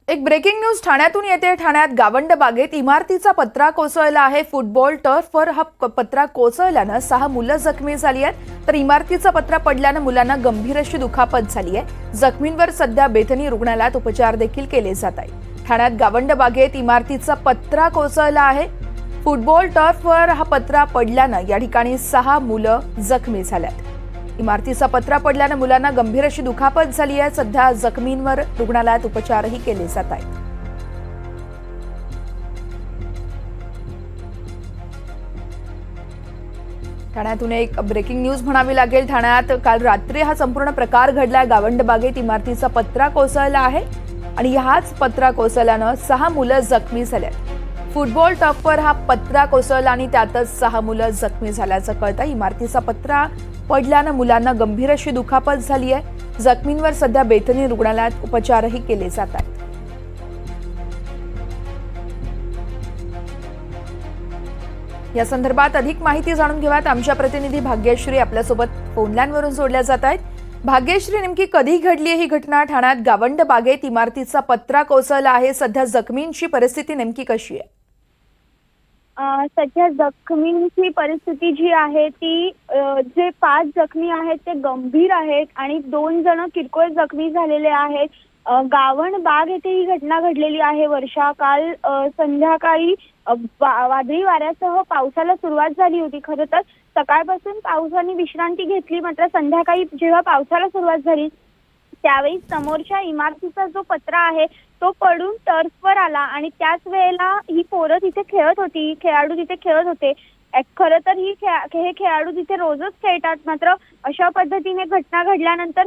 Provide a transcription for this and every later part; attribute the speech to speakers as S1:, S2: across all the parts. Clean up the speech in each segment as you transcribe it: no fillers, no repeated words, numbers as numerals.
S1: एक breaking news ठाण्यातून येते। ठाण्यात गावंड बागेत इमारतीचा पत्रा कोसळला आहे। फुटबॉल टर्फवर हा पत्रा कोसळल्याने 6 मुलं जखमी झाली आहेत, तर इमारतीचा पत्रा पडल्याने मुलांना गंभीर अशी दुखापत झाली आहे। जखमींवर सध्या बेथनी रुग्णालयात उपचार देखील केले जात आहेत। ठाण्यात गावंड बागेत इमारतीचा पत्रा कोसळला आहे। फुटबॉल टर्फवर हा पत्रा पडल्याने या ठिकाणी 6 मुलं जखमी झाल्यात। इमारतीचा पत्रा पडल्याने मुलांना गंभीर अशी दुखापत झाली आहे। सध्या जखमींवर रुग्णालयात उपचारही केले जात आहेत। ठाण्यातून एक ब्रेकिंग न्यूज म्हणावी लागेल। ठाण्यात काल रात्री हा संपूर्ण प्रकार घडलाय। गावंड बागेत इमारतीचा पत्रा कोसळला आहे आणि ह्याच पत्रा कोसळल्याने 6 मुलं जखमी झालेत। फुटबॉल टर्फवर हा पत्रा कोसळला आणि त्यातच 6 मुलं जखमी झाल्याचं कळतं। इमारतीचा पत्रा पडल्याने मुलांना गंभीर अशी दुखापत झाली आहे। जखमींवर सध्या बेथनी रुग्णालयात उपचारही केले जात आहेत। या संदर्भात अधिक माहिती जाणून घेऊयात। आमच्या प्रतिनिधी भाग्यश्री आपल्यासोबत फोनलाईनवरून जोडल्या जात आहेत। भाग्यश्री, नेमकी कधी घडली ही घटना? ठाण्यात गावंड बागेत इमारतीचा पत्रा कोसळला आहे। सध्या जखमींची परिस्थिती नेमकी कशी आहे?
S2: सध्या जखमींची परिस्थिती जी आहे ती जे 5 जखमी आहेत ते गंभीर आहेत आणि 2 जण किरकोळ जखमी झालेले आहेत। गावंड बाग येथे ही घटना घडलेली आहे। वर्षा, काल संध्याकाळी वादळी वाऱ्यासह पावसाला सुरुवात झाली होती। खरं तर सकाळपासून पावसाने विश्रांती घेतली, मात्र संध्याकाळी जेव्हा पावसाला सुरुवात झाली त्यावेळी समोरच्या इमारतीचा जो पत्रा आहे तो पडून टर्फवर आला आणि त्याच वेळेला ही पोरं तिथे खेळत होती, खेळाडू तिथे खेळत होते। खरं तर हे खेळाडू तिथे रोजच खेळतात, मात्र अशा पद्धतीने घटना घडल्यानंतर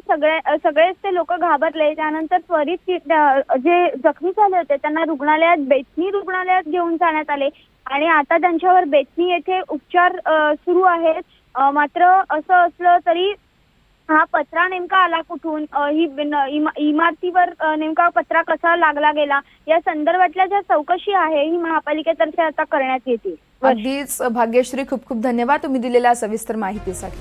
S2: सगळेच ते लोक घाबरले। त्यानंतर त्वरित जे जखमी झाले होते त्यांना बेथनी रुग्णालयात घेऊन जाण्यात आले आणि आता त्यांच्यावर बेथनी येथे उपचार सुरू आहेत। मात्र असं असलं तरी हा पत्रा नेमका आला कुठून, ही इमारतीवर नेमका पत्रा कसा लागला गेला, या संदर्भातल्या ज्या चौकशी आहे ही महापालिकेतर्फे आता करण्यात येते।
S1: अगदीच भाग्यश्री, खूप खूप धन्यवाद तुम्ही दिलेल्या सविस्तर माहितीसाठी।